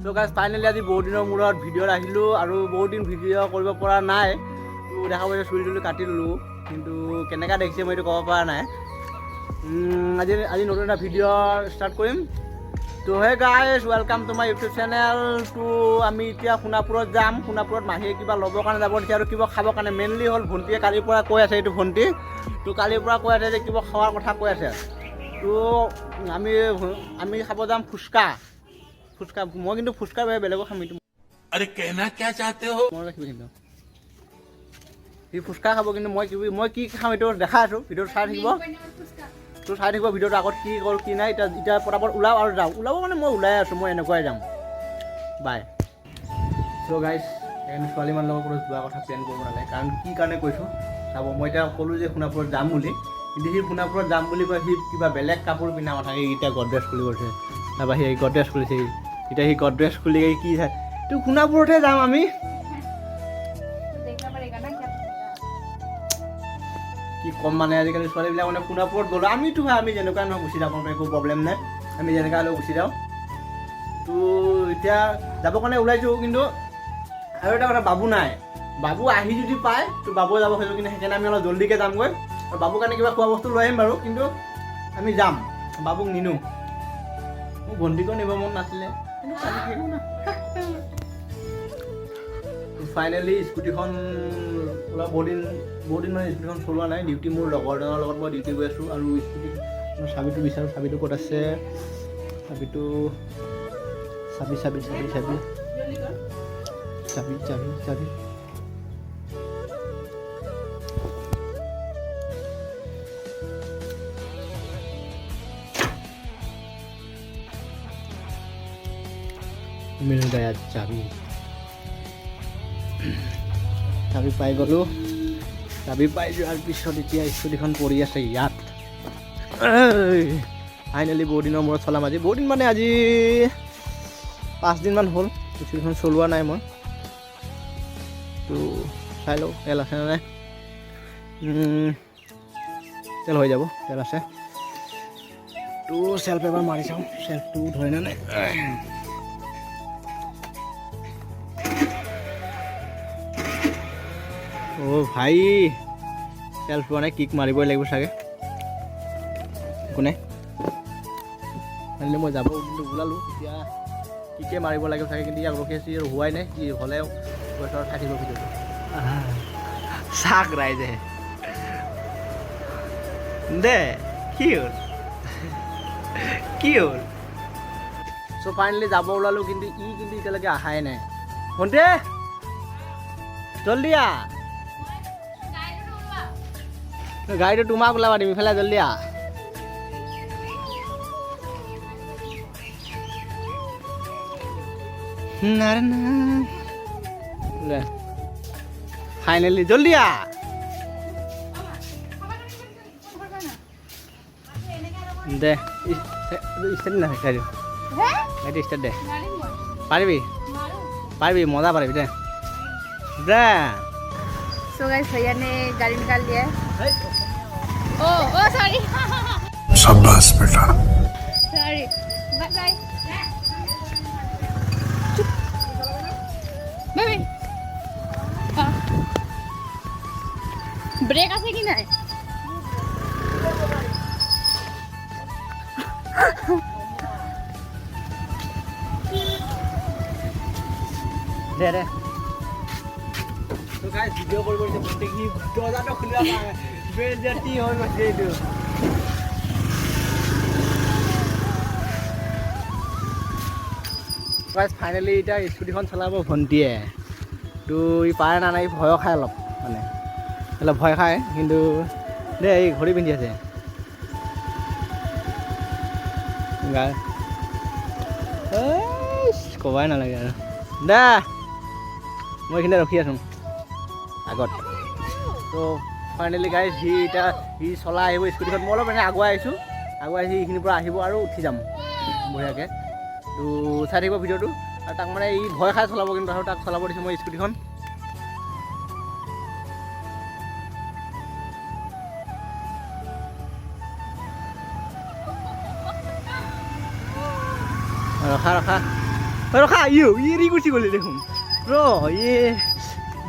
তো guys finally আজি বহুত দিনৰ মূৰত ভিডিঅ'ত আহিলোঁ আৰু বহুত দিন ভিডিঅ' কৰিব পৰা নাই। তো দেখা পাইছোঁ চুলি তুলি কাটি ল'লোঁ, কিন্তু কেনেকৈ দেখিছে মই এইটো ক'ব পৰা নাই। আজি নতুন এটা ভিডিঅ' ষ্টাৰ্ট কৰিম। তো hey guys welcome to my YouTube channel. তো আমি এতিয়া সোণাপুৰত যাম। সোণাপুৰত মাহীয়ে কিবা ল'বৰ কাৰণে যাব দিছে আৰু কিবা খাবৰ কাৰণে। মেইনলি হ'ল ভণ্টিয়ে কালিৰ পৰা কৈ আছে, এইটো ভণ্টি। তো কালিৰ পৰা কৈ আছে যে কিবা খোৱাৰ কথা কৈ আছে। তো আমি খাব যাম ফুচকা। মই কিন্তু ফুচকাৰ বাহিৰে বেলেগো খাম। এইটো अरे कहना क्या चाहते हो? মনত ৰাখিব কিন্তু সি ফুচকা খাব, কিন্তু মই কি খাম এইটো দেখাই আছোঁ। ভিডিঅ'টো চাই থাকিব, তো চাই থাকিব ভিডিঅ'টো আগত কি কৰোঁ কি নাই। এতিয়া পটাপট ওলাওঁ আৰু যাওঁ। ওলাব মানে মই ওলাই আছোঁ, মই এনেকুৱাই যাম। বাই। চ' গাইজ সেইকাৰণে ছোৱালী মানুহৰ লগত কোনো যোৱা কথা প্লেন কৰিব নালাগে। কাৰণ কি কাৰণে কৈছোঁ চাব, মই এতিয়া ক'লোঁ যে সোণাপুৰত যাম বুলি, কিন্তু সি সোণাপুৰত যাম বুলি কয় সি কিবা বেলেগ কাপোৰ পিন্ধা কথা। সি এতিয়া গডৰেজ খুলি গৈছে, তাৰপৰা সি গডৰেজ খুলিছে। এতিয়া সি গডৰেজ খুলি কি চাই, তো সোণাপুৰতহে যাম আমি। কি ক'ম মানে, আজিকালি ছোৱালীবিলাক মানে সোণাপুৰত গ'লোঁ। আমিতো আমি যেনেকুৱা নহয় গুচি যাব একো প্ৰব্লেম নাই। আমি যেনেকৈ হ'লেও গুচি যাওঁ। তো এতিয়া যাবৰ কাৰণে ওলাইছোঁ, কিন্তু আৰু এটা কথা, বাবু নাই। বাবু আহি যদি পায় তো বাবু যাব খোজোঁ, কিন্তু সেইকাৰণে আমি অলপ জল্দিকৈ যামগৈ। আৰু বাবুৰ কাৰণে কিবা খোৱা বস্তু লৈ আহিম বাৰু, কিন্তু আমি যাম। বাবুক নিনো, মোক ভণ্টিকো নিব মন নাছিলে, কিন্তু কালি থাকিব না। ফাইনেলি স্কুটিখন অলপ বহুত দিন মানে স্কুটিখন চলোৱা নাই। ডিউটি মোৰ লগৰজনৰ লগত মই ডিউটি গৈ আছোঁ, আৰু স্কুটি চাবিটো বিচাৰোঁ। চাবিটো ক'ত আছে? চাবিটো চাবি मिल गया चाबी পাই গ'লোঁ। চাবি পাই যোৱাৰ পিছত এতিয়া স্কুটিখন পৰি আছে ইয়াত। ফাইনেলি বহুত দিনৰ মূৰত চলাম আজি। বহুত দিন মানে আজি 5 দিনমান হ'ল স্কুটিখন চলোৱা নাই মই। তো চাই লওঁ তেল আছে নে নাই। তেল হৈ যাব, তেল আছে। তো চেল্ফ এবাৰ মাৰি চাওঁ, চেল্ফটো ধৰে নে নাই। অ' ভাই চেল্ফ পোৱা নাই, কিক মাৰিবই লাগিব চাগে। একো নাই, মানে মই যাব কিন্তু ওলালোঁ। এতিয়া কিকে মাৰিব লাগিব চাগে, কিন্তু ইয়াক ৰখি আছোঁ, হোৱাই নাই। কি হ'লেও গছৰ খাই থাকিব ভিতৰটো চাক ৰাইজে দে। কি হ'ল চ' ফাইনেলি যাব ওলালোঁ, কিন্তু এতিয়ালৈকে অহাই নাই। ভণ্টি জল্দি আহ, গাড়ীটো তোমাক ওলাবা দিম, ইফালে জল্দি আহ। ফাইনেলি জল্দি আহ। দে ষ্টাৰ্ট না গাড়ী, গাড়ী ষ্টাৰ্ট দে। পাৰিবি মজা পাৰিবি দে। So guys, भैया ने गाड़ी निकाल लिया है। ओ सॉरी शाबाश बेटा। Sorry, bye bye bye. Break আছে কি নাই? দে তো গাইজ ভিডিঅ' কৰিব দিছে ভণ্টি, সি দৰ্জাটো খুলিব পাৰে, বেজতি হৈ গৈছে এইটো। গাইজ ফাইনেলি এতিয়া স্কুটিখন চলাব ভণ্টিয়ে। তো ই পাৰে না নাই, ভয়ো খায় অলপ, মানে অলপ ভয় খায়। কিন্তু দেই এই ঘড়ী পিন্ধি আছে গাই, ক'বাই নালাগে আৰু। দে মই এইখিনিতে ৰখি আছোঁ আগত। তো ফাইনেলি গাইজ সি চলাই আহিব স্কুটিখন। মই অলপ মানে আগুৱাই আহিছোঁ, আগুৱাই আহি এইখিনিৰ পৰা আহিব আৰু উঠি যাম বঢ়িয়াকৈ। তো চাই থাকিব ভিডিঅ'টো। আৰু তাক মানে ই ভয় খাই চলাব, কিন্তু আৰু তাক চলাব দিছোঁ মই স্কুটিখন। ৰখা ৰখা এৰি গুচি গ'লি দেখোন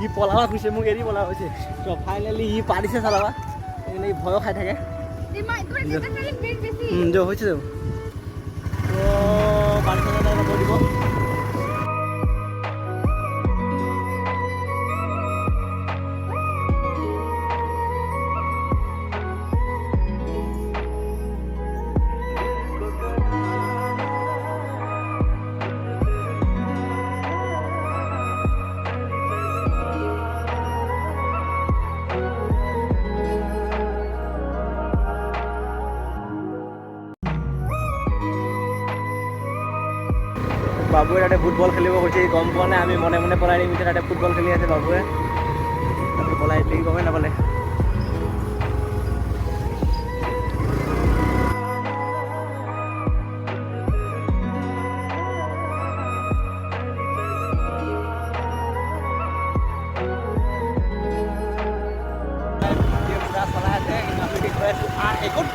ই পলাবা খুজিছে মোক এৰি পলাব হৈছে ত ফাইনেলি ই পাৰিছে চালাবা এনেই ভয়ো খাই থাকে হৈছে যাব পাৰিছে কৈ দিব বাবুৱে তাতে ফুটবল খেলিব গৈছে গম পোৱা নাই আমি মনে মনে পলাই দিম তাতে ফুটবল খেলি আছে বাবুৱে তাতে পলাই দিলে গমেই নাপালে চলাই আছে কিন্তু আমি গৈ আছো একোত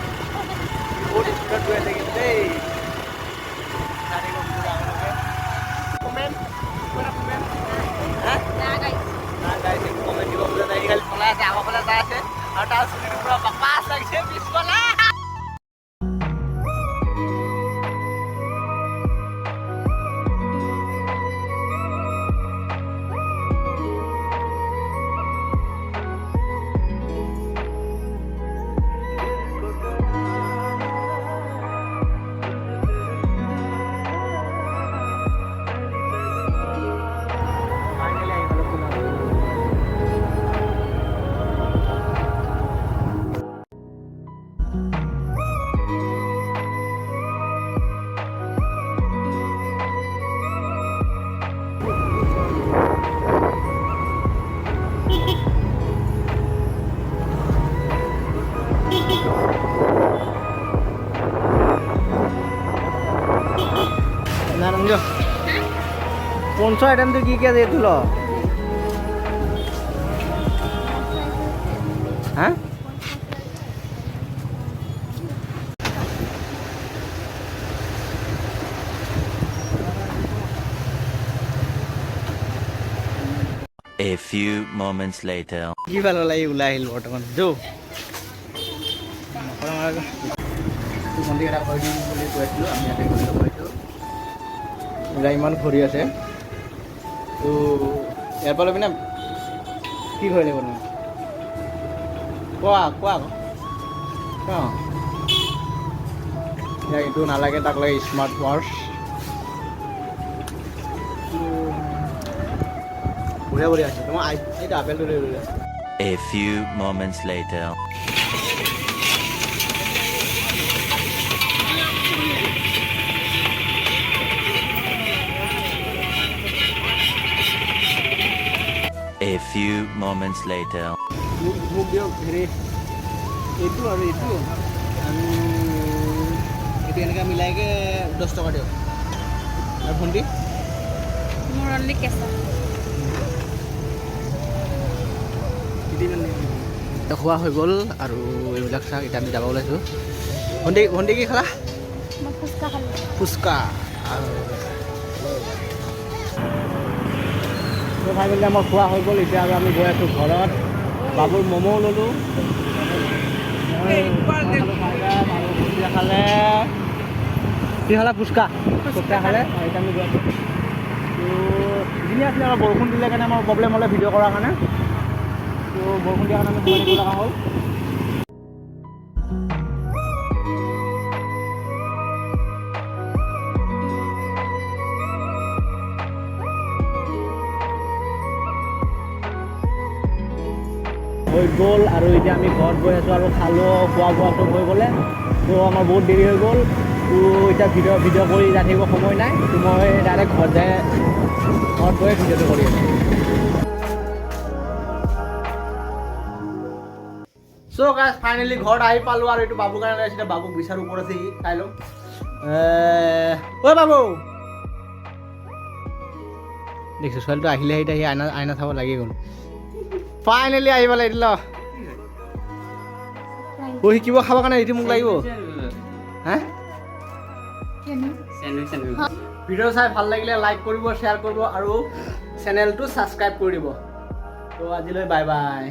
বহুত স্পীডত গৈ আছে কিন্তু দেই আৰু তাৰ চুলিটো পুৰা বাপাচ লাগিছে পিছফালে स्पॉन्सर आइटम तो क्या दे तुला हाँ A few moments later. কি ভালো লাগে ওলাই আহিল বৰ্তমান যো মন্দিৰ এটা কৰি দিম বুলি কৈছিলোঁ আমি ইয়াতে কৰিব পাৰিছোঁ ওলাই ইমান ঘূৰি আছে তো ইয়াৰ পৰা ল'বি না কি ঘূৰি লাগিব তুমি কোৱা অঁ ইয়াক এইটো নালাগে তাক লাগে স্মাৰ্ট ৱাচ বঢ়িয়া আছে তোমাৰ এইটো আপেলটো লৈ ল'লে A few moments later. A few moments later. মোক দিয়ক হেৰি এইটো আৰু এইটো এইটো এনেকৈ মিলাইকৈ 10 টকা দিয়ক আৰু ভণ্টি মোৰ অনলি কেঁচা খোৱা হৈ গ'ল আৰু এইবিলাক চাওক এতিয়া আমি যাব ওলাইছোঁ ভণ্টি কি খালা মই ফুচকা খালোঁ ফুচকা আৰু ফাইনেলি আমাৰ খোৱা হৈ গ'ল এতিয়া আৰু আমি গৈ আছোঁ ঘৰত বাবুৰ ম'মো ল'লোঁ খালে কি খালে ফুচকা খালে এতিয়া আমি গৈ আছোঁ ধুনীয়া আছিলে আমাৰ বৰষুণ দিলে কাৰণে আমাৰ প্ৰব্লেম হ'লে ভিডিঅ' কৰাৰ কাৰণে তো বৰষুণ দিয়াৰ কাৰণে আমি ঘূৰাই দিব লগা হ'ল হৈ গ'ল আৰু এতিয়া আমি ঘৰত গৈ আছোঁ আৰু খালোঁ খোৱা বোৱা চব হৈ গ'লে তো আমাৰ বহুত দেৰি হৈ গ'ল তো এতিয়া ভিডিঅ' কৰি যাই থাকিব সময় নাই তো মই ডাইৰেক্ট ঘৰত গৈ ভিডিঅ'টো কৰি আছোঁ চ' গাইজ ফাইনেলি ঘৰত আহি পালোঁ আৰু এইটো বাবুৰ কাৰণে আছিলে বাবুক বিচাৰ ওপৰত আছে সি চাই লওঁ ঐ বাবু দেখিছোঁ ছোৱালীটো আহিলে আহি আইনা চাব লাগি গ'ল ফাইনেলি আহিব লাগিল শিকিব খাবৰ কাৰণে এইটো মোক লাগিব হা চেণ্ডউইচ ভিডিঅ' চাই ভাল লাগিলে লাইক কৰিব শ্বেয়াৰ কৰিব আৰু চেনেলটো ছাবস্ক্ৰাইব কৰি দিব তো আজিলৈ বাই বাই